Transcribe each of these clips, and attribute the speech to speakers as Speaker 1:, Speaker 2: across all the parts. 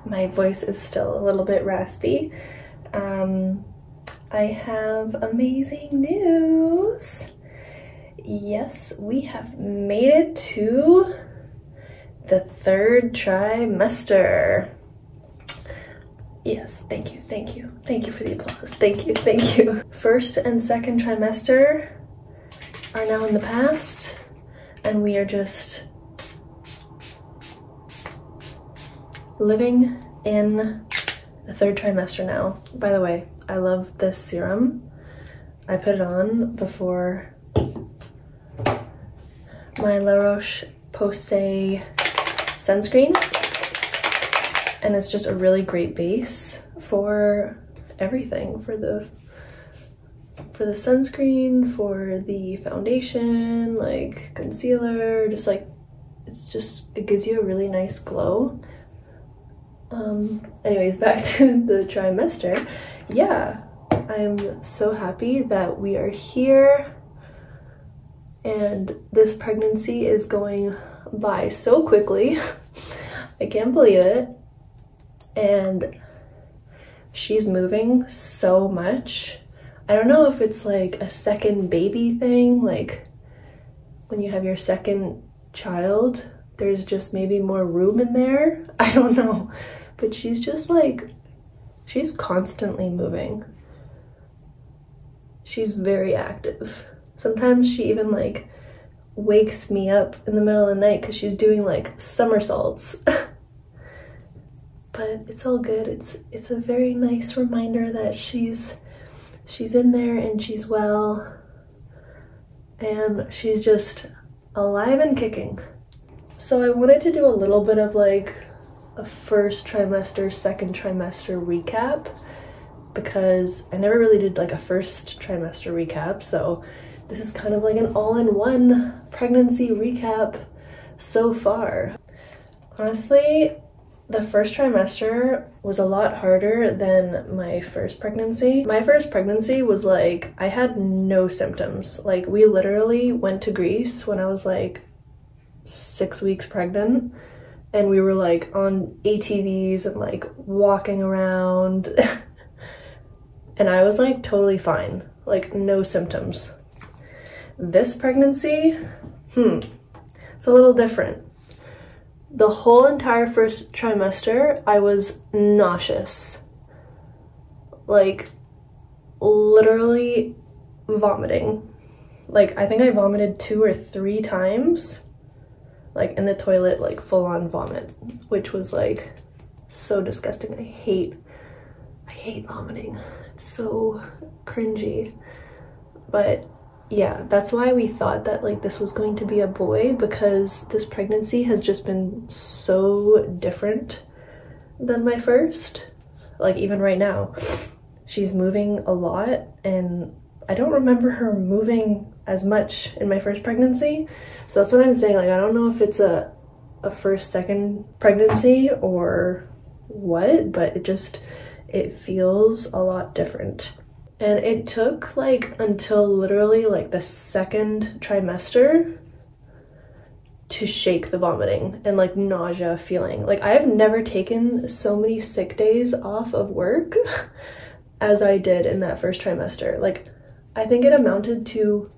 Speaker 1: My voice is still a little bit raspy. I have amazing news. Yes, we have made it to the 3rd trimester. Yes, thank you, thank you. Thank you for the applause. Thank you, thank you. 1st and 2nd trimester are now in the past, and we are just living in the 3rd trimester now. By the way, I love this serum. I put it on before my La Roche-Posay sunscreen, and it's just a really great base for everything, for the sunscreen, for the foundation, like concealer, just like it gives you a really nice glow. Anyways, back to the trimester. Yeah, I'm so happy that we are here, and this pregnancy is going by so quickly. I can't believe it. And she's moving so much. I don't know if it's like a second baby thing, like when you have your 2nd child, there's just maybe more room in there. I don't know, but she's just like, she's constantly moving. She's very active. Sometimes she even like wakes me up in the middle of the night because she's doing like somersaults. But it's all good. It's a very nice reminder that she's in there and she's well, and she's just alive and kicking. So I wanted to do a little bit of like a 1st trimester, 2nd trimester recap, because I never really did like a 1st trimester recap, so this is kind of like an all-in-one pregnancy recap so far. Honestly, the 1st trimester was a lot harder than my 1st pregnancy. My 1st pregnancy was like, I had no symptoms. Like, we literally went to Greece when I was like 6 weeks pregnant, and we were like on ATVs and like walking around and I was like totally fine, like no symptoms. This pregnancy, it's a little different. The whole entire 1st trimester, I was nauseous. Like, literally vomiting. Like, I think I vomited 2 or 3 times. Like, in the toilet, like, full-on vomit. Which was, like, so disgusting. I hate vomiting. It's so cringy. But yeah, that's why we thought that like this was going to be a boy, because this pregnancy has just been so different than my 1st. Like, even right now, she's moving a lot, and I don't remember her moving as much in my 1st pregnancy. So that's what I'm saying, like, I don't know if it's a 1st, 2nd pregnancy or what, but it feels a lot different. And it took like until literally like the 2nd trimester to shake the vomiting and like nausea feeling. Like, I have never taken so many sick days off of work as I did in that 1st trimester. Like, I think it amounted to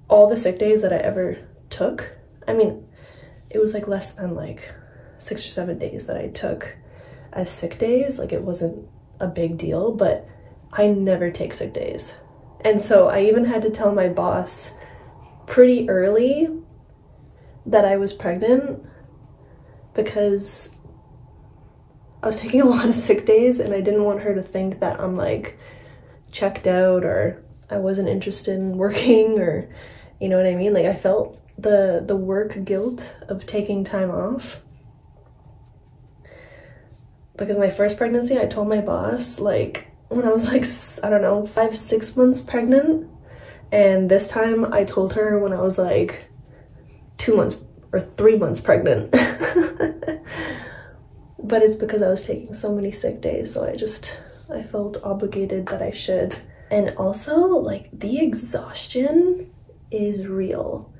Speaker 1: all the sick days that I ever took. I mean, it was like less than like 6 or 7 days that I took as sick days. Like, it wasn't a big deal, but I never take sick days. And so I even had to tell my boss pretty early that I was pregnant, because I was taking a lot of sick days and I didn't want her to think that I'm like checked out or I wasn't interested in working, or you know what I mean? Like, I felt the work guilt of taking time off. Because my 1st pregnancy, I told my boss like when I was like, I don't know, 5, 6 months pregnant. And this time I told her when I was like 2 months or 3 months pregnant. But it's because I was taking so many sick days, so I felt obligated that I should. And also, like, the exhaustion is real.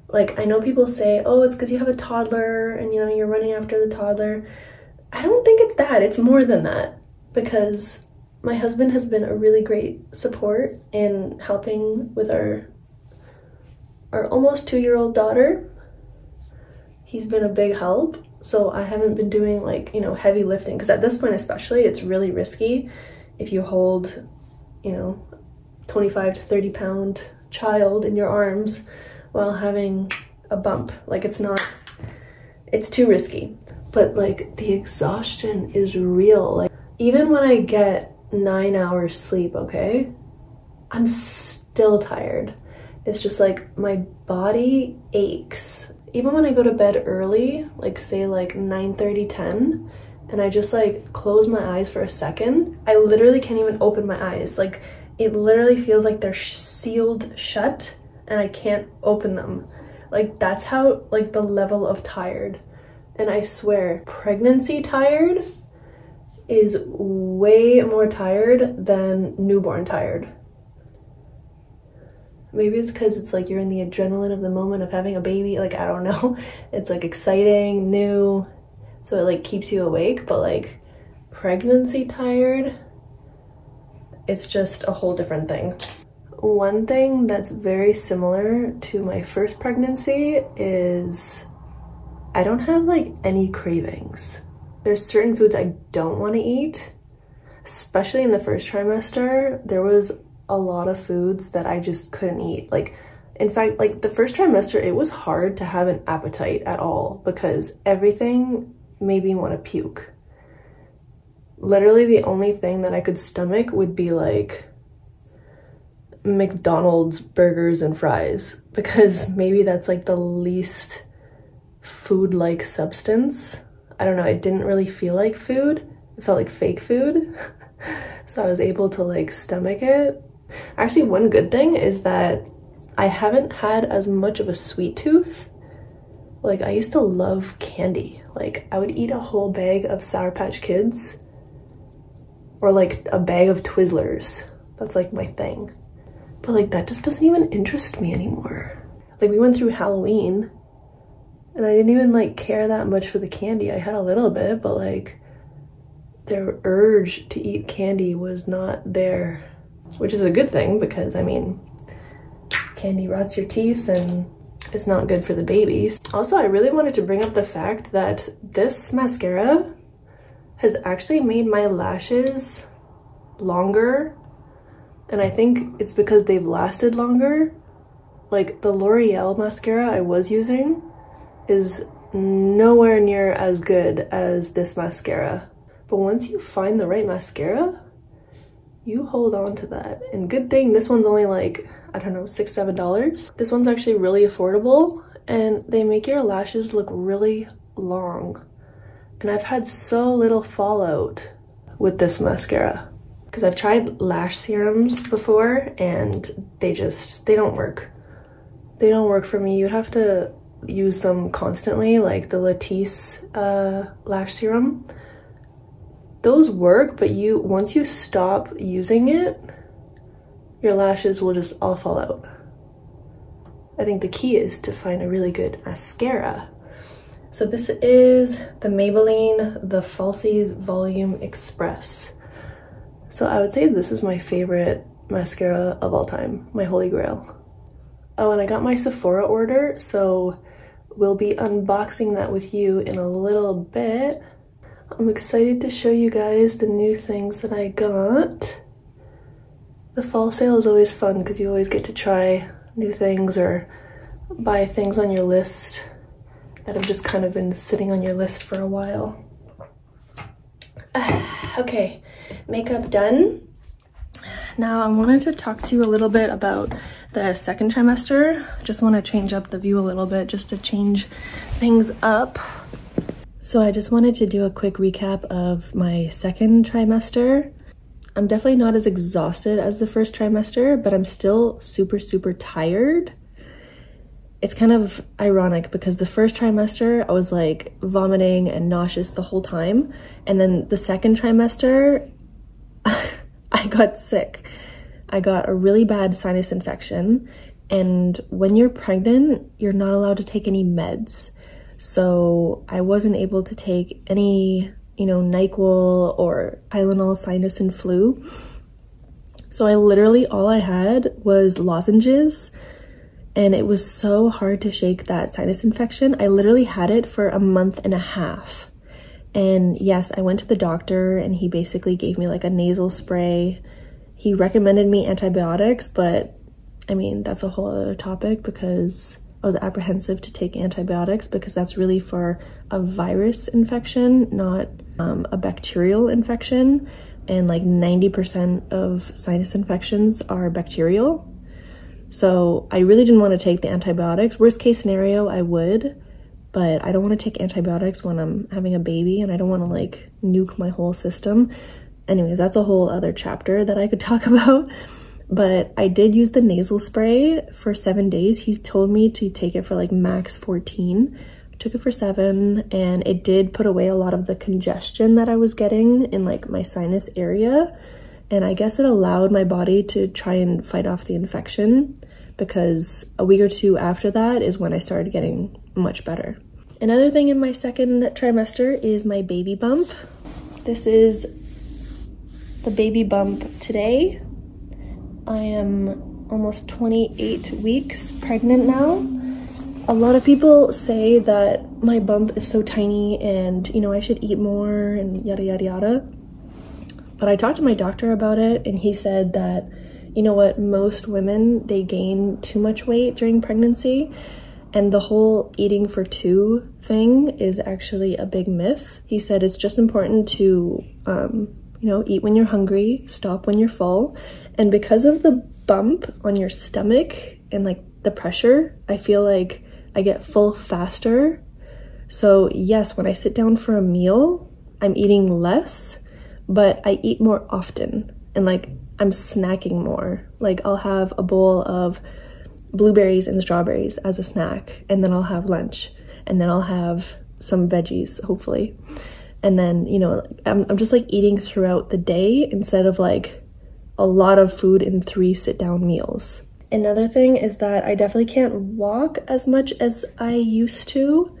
Speaker 1: Like, I know people say, oh, it's because you have a toddler and, you know, you're running after the toddler. I don't think it's that, it's more than that, because my husband has been a really great support in helping with our almost 2-year-old daughter. He's been a big help, so I haven't been doing like, you know, heavy lifting, because at this point especially, it's really risky if you hold, you know, 25 to 30 pound child in your arms while having a bump. Like, it's too risky. But like, the exhaustion is real. Like, even when I get 9 hours sleep, okay, I'm still tired. It's just like my body aches. Even when I go to bed early, like say like 9:30, 10, and I just like close my eyes for a second, I literally can't even open my eyes. Like, it literally feels like they're sealed shut and I can't open them. Like, that's how, like, the level of tired. And I swear, pregnancy tired is way more tired than newborn tired. Maybe it's because it's like you're in the adrenaline of the moment of having a baby. Like, I don't know. It's like exciting, new, so it like keeps you awake. But like, pregnancy tired, it's just a whole different thing. One thing that's very similar to my first pregnancy is I don't have like any cravings. There's certain foods I don't want to eat, especially in the first trimester. There was a lot of foods that I just couldn't eat. Like, in fact, like the first trimester, it was hard to have an appetite at all because everything made me want to puke. Literally the only thing that I could stomach would be like McDonald's burgers and fries, because maybe that's like the least food-like substance. I don't know, it didn't really feel like food. It felt like fake food. So I was able to like stomach it. Actually, one good thing is that I haven't had as much of a sweet tooth. Like, I used to love candy. Like, I would eat a whole bag of Sour Patch Kids or like a bag of Twizzlers. That's like my thing. But like, that just doesn't even interest me anymore. Like, we went through Halloween and I didn't even like care that much for the candy. I had a little bit, but like their urge to eat candy was not there, which is a good thing because I mean, candy rots your teeth and it's not good for the babies. Also, I really wanted to bring up the fact that this mascara has actually made my lashes longer, and I think it's because they've lasted longer. Like, the L'Oreal mascara I was using is nowhere near as good as this mascara. But once you find the right mascara, you hold on to that. And good thing this one's only like, I don't know, $6, $7. This one's actually really affordable and they make your lashes look really long. And I've had so little fallout with this mascara because I've tried lash serums before and they don't work. They don't work for me. You'd have to use them constantly, like the Latisse lash serum. Those work, but once you stop using it, your lashes will just all fall out. I think the key is to find a really good mascara. So this is the Maybelline The Falsies Volume Express. So I would say this is my favorite mascara of all time, my holy grail. Oh, and I got my Sephora order, so we'll be unboxing that with you in a little bit. I'm excited to show you guys the new things that I got. The fall sale is always fun because you always get to try new things or buy things on your list that have just kind of been sitting on your list for a while. Okay, makeup done. Now I wanted to talk to you a little bit about the second trimester. Just want to change up the view a little bit just to change things up. So I just wanted to do a quick recap of my second trimester. I'm definitely not as exhausted as the first trimester, but I'm still super, super tired. It's kind of ironic because the first trimester I was like vomiting and nauseous the whole time. And then the second trimester, I got sick. I got a really bad sinus infection. And when you're pregnant, you're not allowed to take any meds. So I wasn't able to take any you know, NyQuil or Tylenol, sinus and flu. So I literally, all I had was lozenges, and it was so hard to shake that sinus infection. I literally had it for a month and a half. And yes, I went to the doctor and he basically gave me like a nasal spray. He recommended me antibiotics, but I mean, that's a whole other topic because I was apprehensive to take antibiotics because that's really for a virus infection, not a bacterial infection. And like 90% of sinus infections are bacterial. So I really didn't want to take the antibiotics. Worst case scenario, I would, but I don't want to take antibiotics when I'm having a baby and I don't want to like nuke my whole system. Anyways, that's a whole other chapter that I could talk about. But I did use the nasal spray for 7 days. He's told me to take it for like max 14. I took it for 7 and it did put away a lot of the congestion that I was getting in like my sinus area. And I guess it allowed my body to try and fight off the infection, because a week or 2 after that is when I started getting much better. Another thing in my second trimester is my baby bump. This is the baby bump today. I am almost 28 weeks pregnant now. A lot of people say that my bump is so tiny and, you know, I should eat more and yada yada yada. But I talked to my doctor about it and he said that, you know what, most women, they gain too much weight during pregnancy, and the whole eating for 2 thing is actually a big myth. He said it's just important to, you know, eat when you're hungry, stop when you're full. And because of the bump on your stomach and like the pressure, I feel like I get full faster. So yes, when I sit down for a meal, I'm eating less, but I eat more often and like I'm snacking more. Like I'll have a bowl of blueberries and strawberries as a snack, and then I'll have lunch, and then I'll have some veggies, hopefully. And then, you know, I'm just like eating throughout the day instead of like a lot of food in 3 sit-down meals. Another thing is that I definitely can't walk as much as I used to.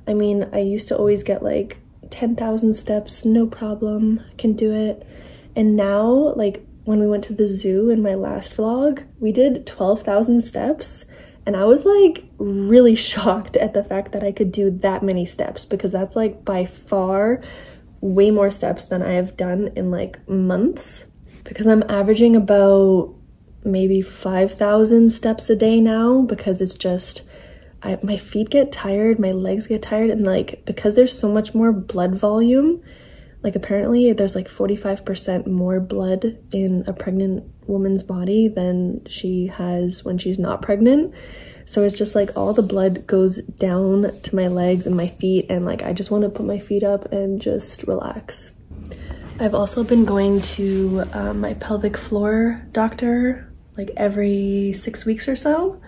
Speaker 1: I mean, I used to always get like 10,000 steps, no problem, can do it. And now, like when we went to the zoo in my last vlog, we did 12,000 steps. And I was like really shocked at the fact that I could do that many steps, because that's like by far way more steps than I have done in like months. Because I'm averaging about maybe 5,000 steps a day now, because it's just, my feet get tired, my legs get tired, and like because there's so much more blood volume, like apparently there's like 45% more blood in a pregnant woman's body than she has when she's not pregnant. So it's just like all the blood goes down to my legs and my feet, and like I just want to put my feet up and just relax. I've also been going to my pelvic floor doctor like every 6 weeks or so,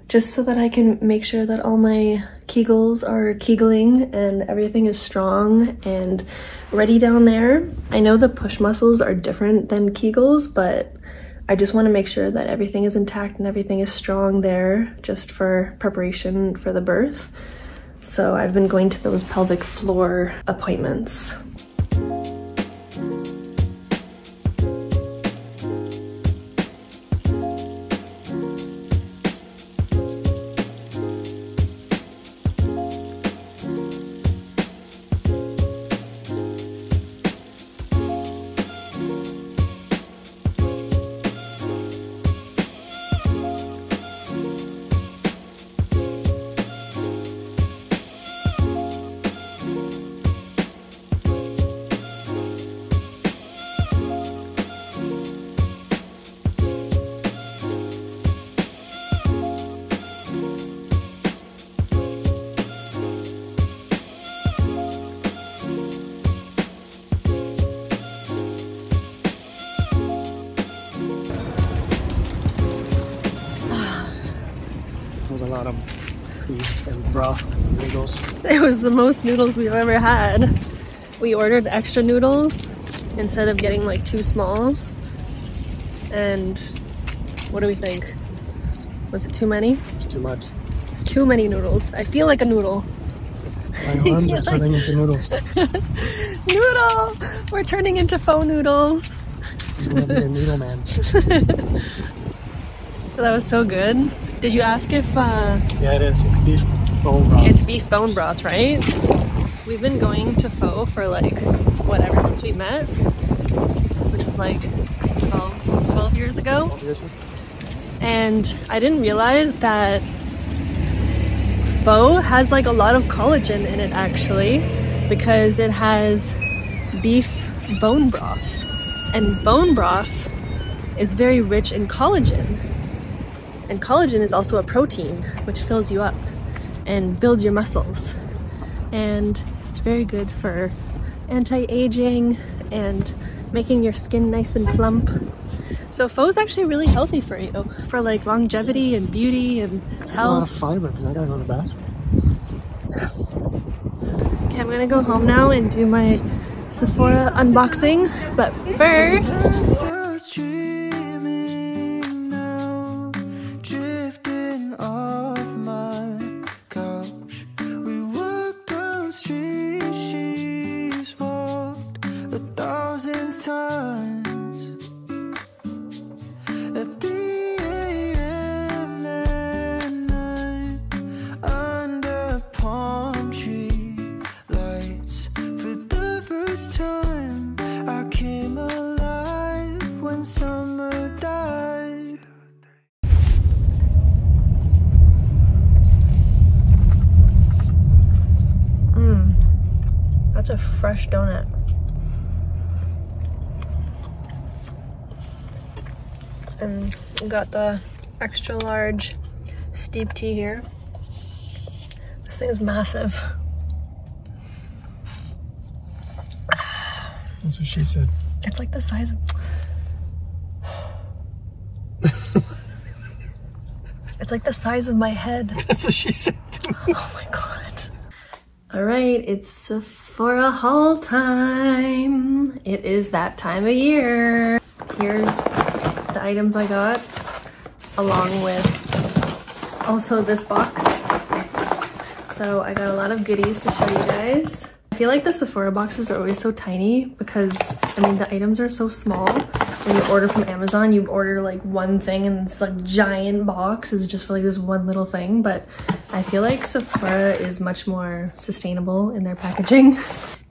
Speaker 1: just so that I can make sure that all my Kegels are Kegling and everything is strong and ready down there. I know the push muscles are different than Kegels, but I just want to make sure that everything is intact and everything is strong there, just for preparation for the birth. So I've been going to those pelvic floor appointments.
Speaker 2: A lot of beef and broth noodles.
Speaker 1: It was the most noodles we've ever had. We ordered extra noodles instead of getting like 2 smalls. And what do we think? Was it too many?
Speaker 2: It's too much.
Speaker 1: It's too many noodles. I feel like a noodle.
Speaker 2: My arms are turning into noodles.
Speaker 1: Noodle! We're turning into faux noodles.
Speaker 2: You want to be a noodle man.
Speaker 1: That was so good. Did you ask if...
Speaker 2: Yeah, it is. It's beef bone broth.
Speaker 1: It's beef bone broth, right? We've been going to Pho for like, whatever, since we met. Which was like 12 years ago.
Speaker 2: 12 years ago.
Speaker 1: And I didn't realize that Pho has like a lot of collagen in it actually, because it has beef bone broth. And bone broth is very rich in collagen. And collagen is also a protein, which fills you up and builds your muscles. And it's very good for anti-aging and making your skin nice and plump. So Pho is actually really healthy for you, for like longevity and beauty and health.
Speaker 2: There's a lot of fiber because I gotta go to the bathroom.
Speaker 1: Okay, I'm gonna go home now and do my Sephora unboxing, but first... That's a fresh donut. And we got the extra large steep tea here. This thing is massive.
Speaker 2: That's what she said.
Speaker 1: It's like the size of... It's like the size of my head.
Speaker 2: That's what she said to me.
Speaker 1: Oh my god. All right, it's Sephora haul time. It is that time of year. Here's the items I got, along with also this box. So I got a lot of goodies to show you guys. I feel like the Sephora boxes are always so tiny because, I mean, the items are so small. When you order from Amazon, you order like one thing and this like giant box is just for like this one little thing. But I feel like Sephora is much more sustainable in their packaging.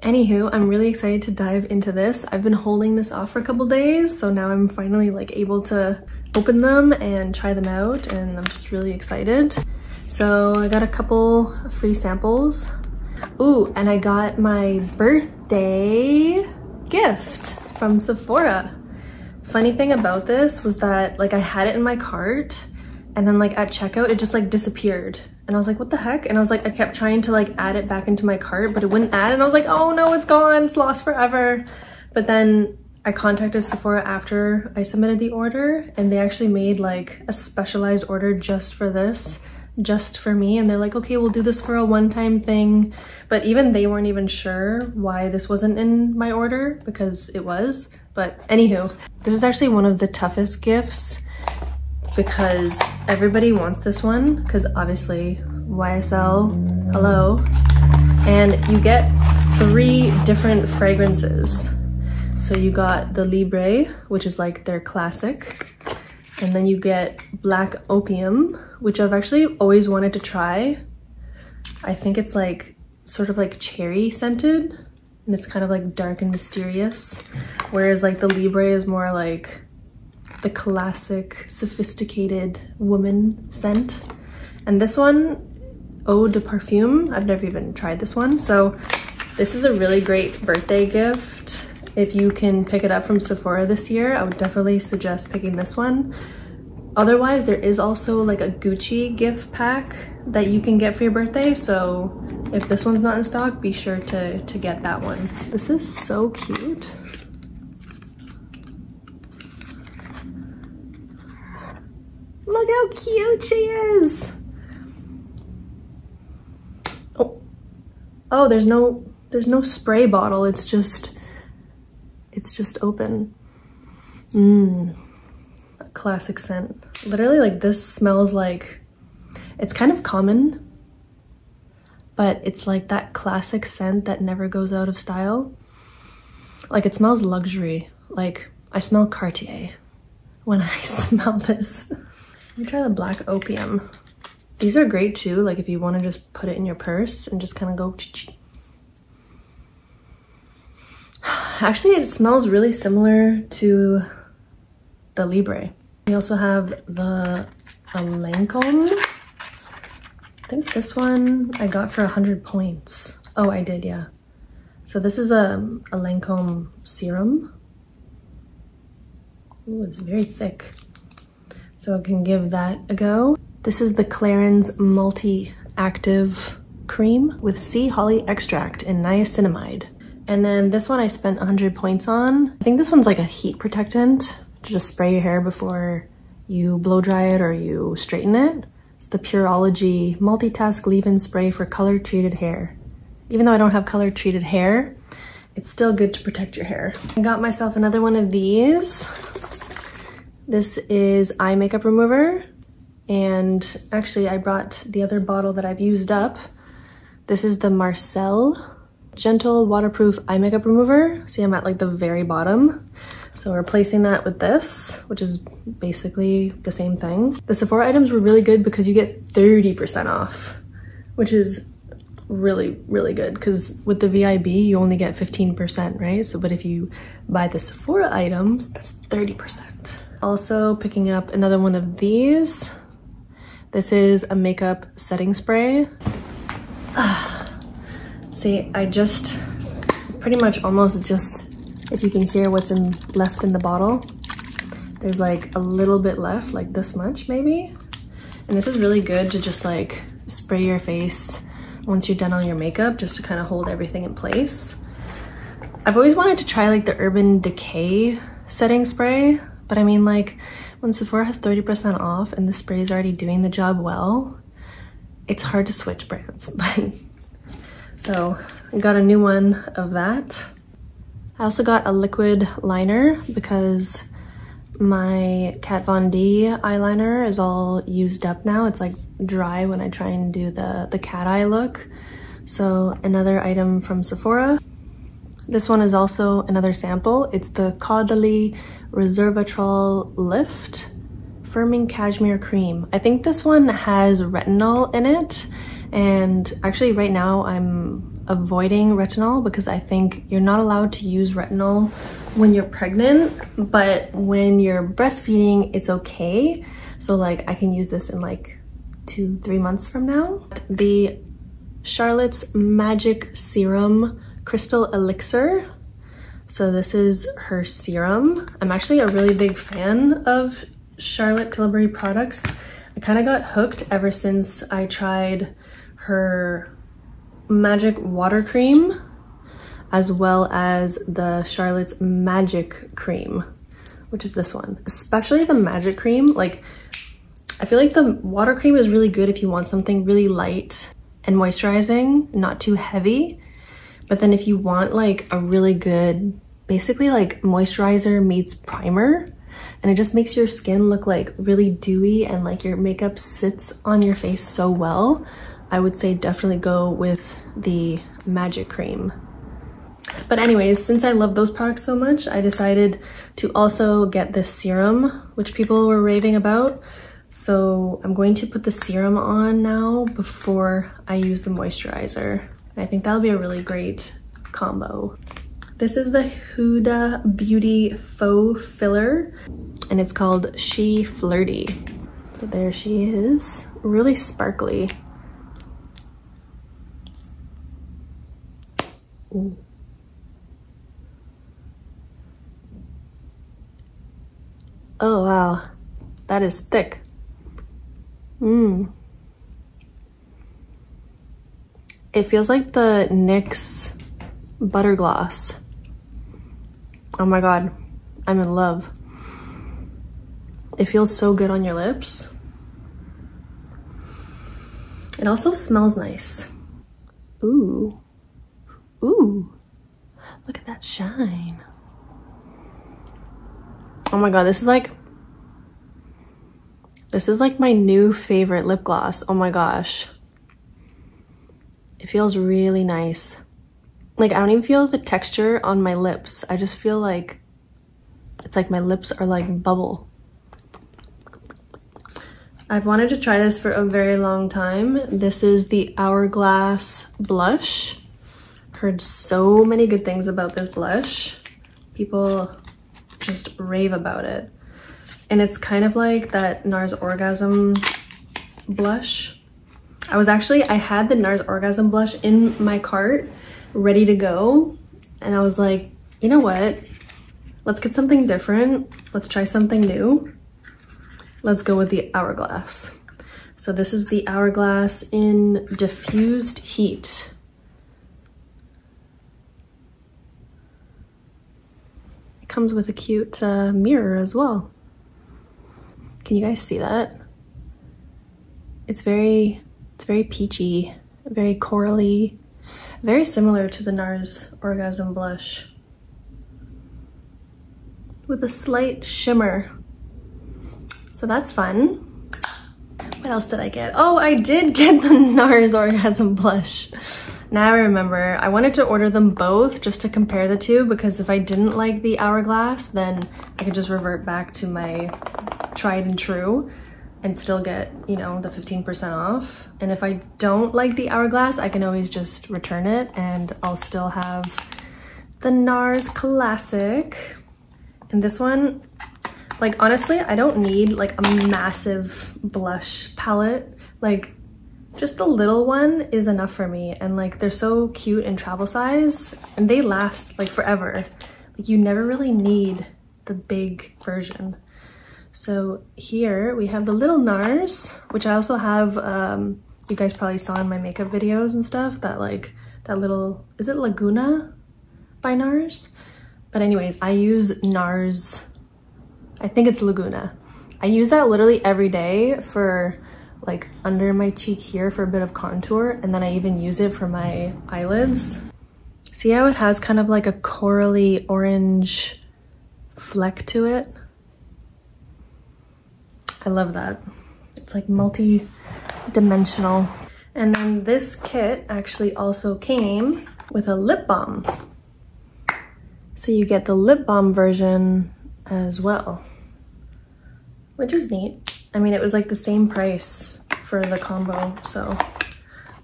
Speaker 1: Anywho, I'm really excited to dive into this. I've been holding this off for a couple days, so now I'm finally like able to open them and try them out, and I'm just really excited. So I got a couple free samples. Ooh, and I got my birthday gift from Sephora. Funny thing about this was that like I had it in my cart and then like at checkout it just like disappeared. And I was like, what the heck? And I was like, I kept trying to like add it back into my cart, but it wouldn't add. And I was like, oh no, it's gone, it's lost forever. But then I contacted Sephora after I submitted the order, and they actually made like a specialized order just for this, just for me. And they're like, okay, we'll do this for a one-time thing. But even they weren't even sure why this wasn't in my order, because it was. But anywho, this is actually one of the toughest gifts because everybody wants this one, because obviously YSL, hello. And you get 3 different fragrances. So you got the Libre, which is like their classic. And then you get Black Opium, which I've actually always wanted to try. I think it's like sort of like cherry scented, and it's kind of like dark and mysterious. Whereas like the Libre is more like the classic sophisticated woman scent. And this one, Eau de Parfum, I've never even tried this one. So this is a really great birthday gift. If you can pick it up from Sephora this year, I would definitely suggest picking this one. Otherwise, there is also like a Gucci gift pack that you can get for your birthday. So if this one's not in stock, be sure to get that one. This is so cute. Look how cute she is. Oh, there's no spray bottle. It's just open. A classic scent. Literally, like, this smells like, it's kind of common, but it's like that classic scent that never goes out of style. Like it smells luxury. Like I smell Cartier when I smell this. Let me try the Black Opium. These are great too, like if you want to just put it in your purse and just kind of go ch-ch. Actually, it smells really similar to the Libre. We also have the Lancome. I think this one I got for 100 points. Oh, I did, yeah. So this is a Lancome serum. Ooh, it's very thick. So I can give that a go. This is the Clarins Multi-Active Cream with Sea Holly Extract and Niacinamide. And then this one I spent 100 points on. I think this one's like a heat protectant to just spray your hair before you blow dry it or you straighten it. It's the Pureology Multitask Leave-In Spray for color treated hair. Even though I don't have color treated hair, it's still good to protect your hair. I got myself another one of these. This is eye makeup remover. And actually I brought the other bottle that I've used up. This is the Marcel Gentle Waterproof Eye Makeup Remover. See, I'm at like the very bottom. So replacing that with this, which is basically the same thing. The Sephora items were really good because you get 30% off, which is really, really good because with the VIB, you only get 15%, right? So, but if you buy the Sephora items, that's 30%. Also picking up another one of these. This is a makeup setting spray. See, I just pretty much almost just, if you can hear what's left in the bottle, there's like a little bit left, like this much maybe. And this is really good to just like spray your face once you're done all your makeup, just to kind of hold everything in place. I've always wanted to try like the Urban Decay setting spray, but I mean like when Sephora has 30% off and the spray is already doing the job well, it's hard to switch brands. But so I got a new one of that. I also got a liquid liner because my Kat Von D eyeliner is all used up now. It's like dry when I try and do the cat eye look. So another item from Sephora. This one is also another sample. It's the Caudalie Resveratrol Lift Firming Cashmere Cream. I think this one has retinol in it. And actually right now I'm avoiding retinol because I think you're not allowed to use retinol when you're pregnant, but when you're breastfeeding, it's okay. So like I can use this in like 2-3 months from now. The Charlotte's Magic Serum Crystal Elixir. So this is her serum. I'm actually a really big fan of Charlotte Tilbury products. I kind of got hooked ever since I tried her Magic Water Cream as well as the Charlotte's Magic Cream, which is this one. Especially the Magic Cream. Like, I feel like the water cream is really good if you want something really light and moisturizing, not too heavy. But then if you want like a really good, basically like moisturizer meets primer, and it just makes your skin look like really dewy and like your makeup sits on your face so well, I would say definitely go with the Magic Cream. But anyways, since I love those products so much, I decided to also get this serum, which people were raving about. So I'm going to put the serum on now before I use the moisturizer. I think that'll be a really great combo. This is the Huda Beauty Faux Filler, and it's called She Flirty. So there she is, really sparkly. Ooh. Oh wow, that is thick. It feels like the NYX Butter Gloss. Oh my god, I'm in love. It feels so good on your lips. It also smells nice. Ooh. Ooh. Look at that shine. Oh my god, this is like my new favorite lip gloss. Oh my gosh. It feels really nice. Like, I don't even feel the texture on my lips. I just feel like it's like my lips are like bubble. I've wanted to try this for a very long time. This is the Hourglass blush. Heard so many good things about this blush. People just rave about it. And it's kind of like that NARS Orgasm blush. I had the NARS Orgasm blush in my cart, ready to go. And I was like, you know what? Let's get something different. Let's try something new. Let's go with the Hourglass. So this is the Hourglass in Diffused Heat. It comes with a cute mirror as well. Can you guys see that? It's very peachy, very corally, very similar to the NARS Orgasm blush with a slight shimmer. So that's fun. What else did I get? Oh, I did get the NARS Orgasm blush. Now I remember, I wanted to order them both just to compare the two, because if I didn't like the Hourglass, then I could just revert back to my tried and true and still get, you know, the 15% off. And if I don't like the Hourglass, I can always just return it and I'll still have the NARS Classic. And this one, like, honestly, I don't need like a massive blush palette. Like, just a little one is enough for me. And like, they're so cute in travel size and they last like forever. Like, you never really need the big version. So here we have the little NARS, which I also have, you guys probably saw in my makeup videos and stuff, that like, that little, is it Laguna by NARS? But anyways, I use NARS, I think it's Laguna. I use that literally every day for like under my cheek here for a bit of contour, and then I even use it for my eyelids. See how it has kind of like a corally orange fleck to it? I love that. It's like multi-dimensional. And then this kit actually also came with a lip balm. So you get the lip balm version as well, which is neat. I mean, it was like the same price for the combo, so.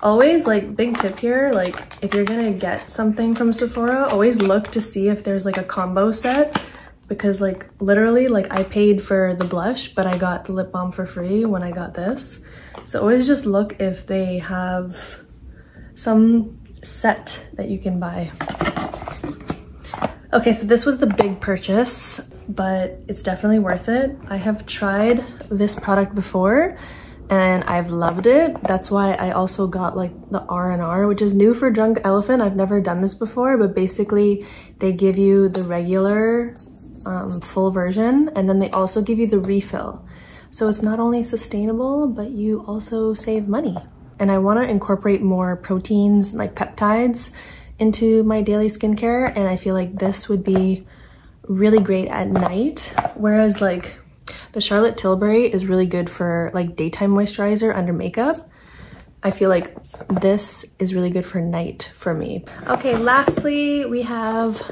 Speaker 1: Always, like, big tip here, like, if you're gonna get something from Sephora, always look to see if there's like a combo set, because like, literally, like, I paid for the blush, but I got the lip balm for free when I got this. So always just look if they have some set that you can buy. Okay, so this was the big purchase, but it's definitely worth it. I have tried this product before and I've loved it. That's why I also got like the R&R, which is new for Drunk Elephant. I've never done this before, but basically they give you the regular full version, and then they also give you the refill. So it's not only sustainable, but you also save money. And I want to incorporate more proteins, like peptides, into my daily skincare, and I feel like this would be really great at night, whereas like the Charlotte Tilbury is really good for like daytime moisturizer under makeup. I feel like this is really good for night for me. Okay, lastly we have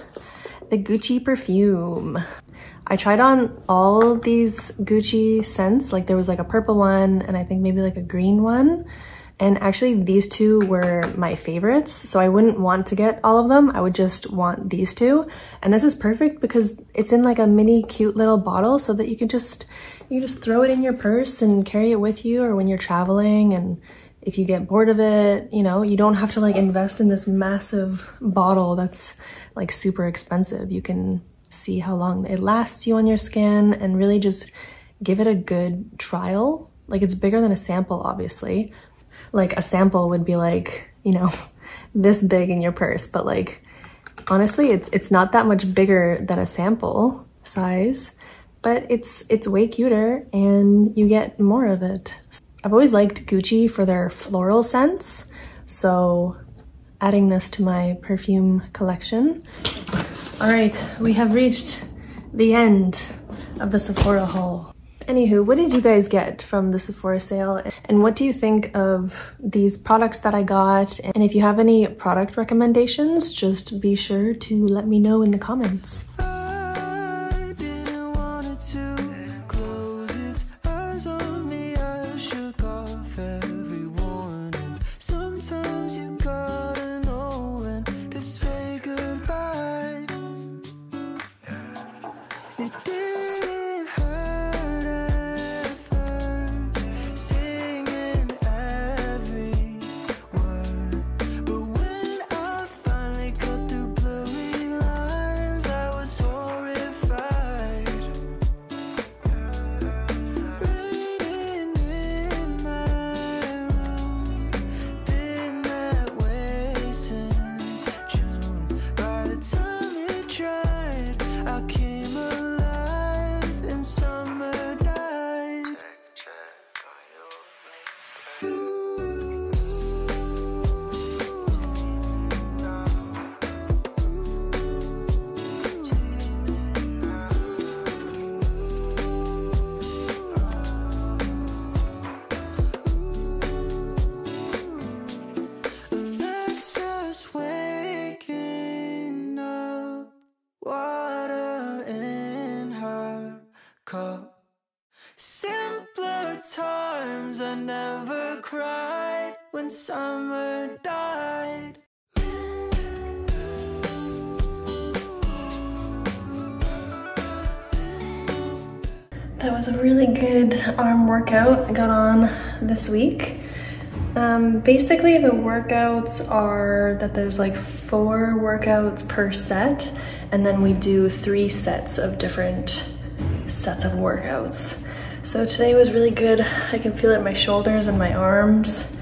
Speaker 1: the Gucci perfume. I tried on all these Gucci scents, like there was like a purple one and I think maybe like a green one. And actually these two were my favorites, so I wouldn't want to get all of them. I would just want these two. And this is perfect because it's in like a mini cute little bottle, so that you can just throw it in your purse and carry it with you, or when you're traveling, and if you get bored of it, you know, you don't have to like invest in this massive bottle that's like super expensive. You can see how long it lasts you on your skin and really just give it a good trial. Like, it's bigger than a sample, obviously. Like a sample would be like, you know, this big in your purse, but like, honestly, it's not that much bigger than a sample size, but it's way cuter and you get more of it. I've always liked Gucci for their floral scents, so adding this to my perfume collection. All right, we have reached the end of the Sephora haul. Anywho, what did you guys get from the Sephora sale? And what do you think of these products that I got? And if you have any product recommendations, just be sure to let me know in the comments.
Speaker 3: Simpler times, I never cried when summer died.
Speaker 1: That was a really good arm workout I got on this week. Basically the workouts are that there's like 4 workouts per set, and then we do 3 sets of different sets of workouts. So today was really good. I can feel it in my shoulders and my arms.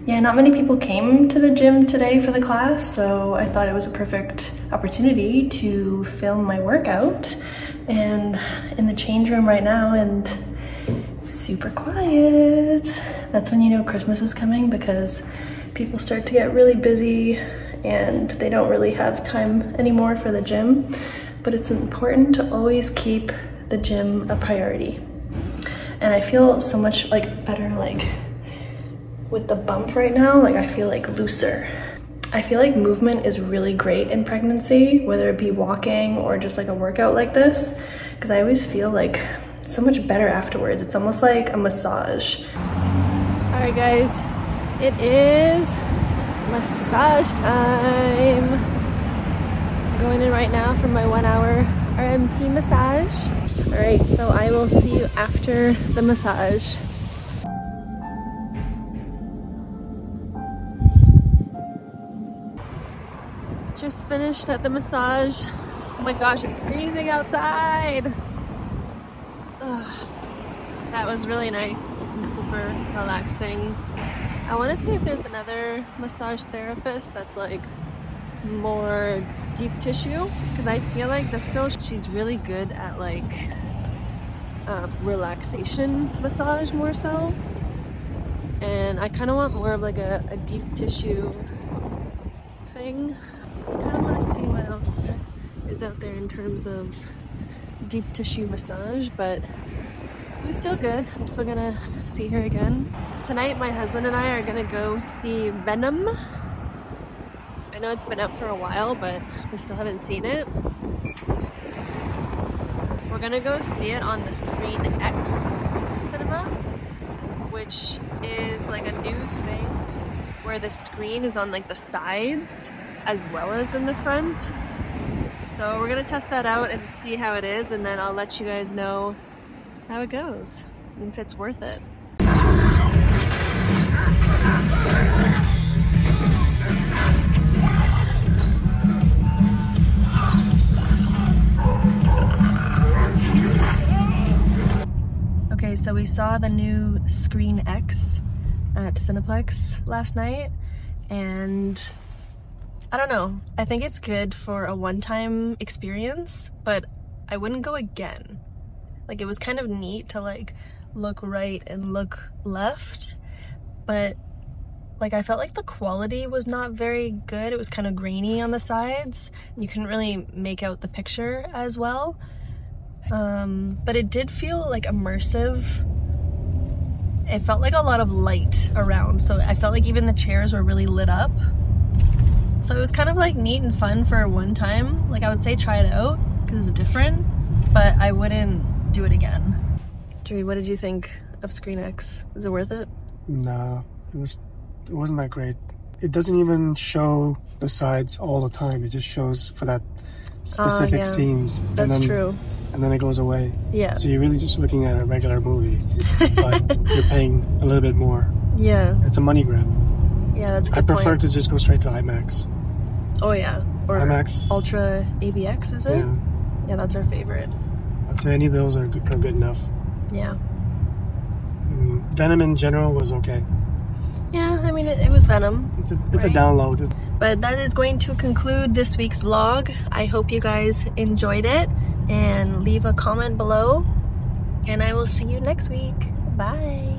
Speaker 1: Yeah, not many people came to the gym today for the class, so I thought it was a perfect opportunity to film my workout. And in the change room right now, and it's super quiet. That's when you know Christmas is coming, because people start to get really busy and they don't really have time anymore for the gym. But it's important to always keep the gym a priority. And I feel so much like better, like with the bump right now, like I feel like looser. I feel like movement is really great in pregnancy, whether it be walking or just like a workout like this, because I always feel like so much better afterwards. It's almost like a massage. All right guys, it is massage time. I'm going in right now for my 1-hour RMT massage. All right, so I will see you after the massage. Just finished at the massage. Oh my gosh, it's freezing outside. Ugh. That was really nice and super relaxing. I want to see if there's another massage therapist that's like more deep tissue, because I feel like this girl, she's really good at like relaxation massage more so, and I kind of want more of like a deep tissue thing. I kind of want to see what else is out there in terms of deep tissue massage, but it was still good. I'm still gonna see her again. Tonight my husband and I are gonna go see Venom. I know it's been out for a while, but we still haven't seen it. We're gonna go see it on the Screen X cinema, which is like a new thing where the screen is on like the sides as well as in the front. So we're gonna test that out and see how it is, and then I'll let you guys know how it goes and if it's worth it. Okay, so we saw the new Screen X at Cineplex last night, and I don't know, I think it's good for a one-time experience, but I wouldn't go again. Like, it was kind of neat to like look right and look left, but like I felt like the quality was not very good. It was kind of grainy on the sides. You couldn't really make out the picture as well. But it did feel like immersive. It felt like a lot of light around, so I felt like even the chairs were really lit up. So it was kind of like neat and fun for one time. Like I would say try it out because it's different, but I wouldn't do it again. Jerry, what did you think of Screen X? Was it worth it?
Speaker 2: Nah, it wasn't that great. It doesn't even show the sides all the time. It just shows for that specific scenes.
Speaker 1: That's true.
Speaker 2: And then it goes away.
Speaker 1: Yeah.
Speaker 2: So you're really just looking at a regular movie, but you're paying a little bit more.
Speaker 1: Yeah.
Speaker 2: It's a money grab.
Speaker 1: Yeah, that's a good
Speaker 2: I prefer
Speaker 1: point.
Speaker 2: to just go straight to IMAX.
Speaker 1: Oh yeah. Or
Speaker 2: IMAX.
Speaker 1: Ultra AVX, is it?
Speaker 2: Yeah.
Speaker 1: Yeah, that's our favorite.
Speaker 2: I'd say any of those are good enough.
Speaker 1: Yeah.
Speaker 2: Venom in general was okay.
Speaker 1: Yeah, I mean, it was Venom.
Speaker 2: It's a
Speaker 1: right?
Speaker 2: download.
Speaker 1: But that is going to conclude this week's vlog. I hope you guys enjoyed it, and leave a comment below, and I will see you next week. Bye.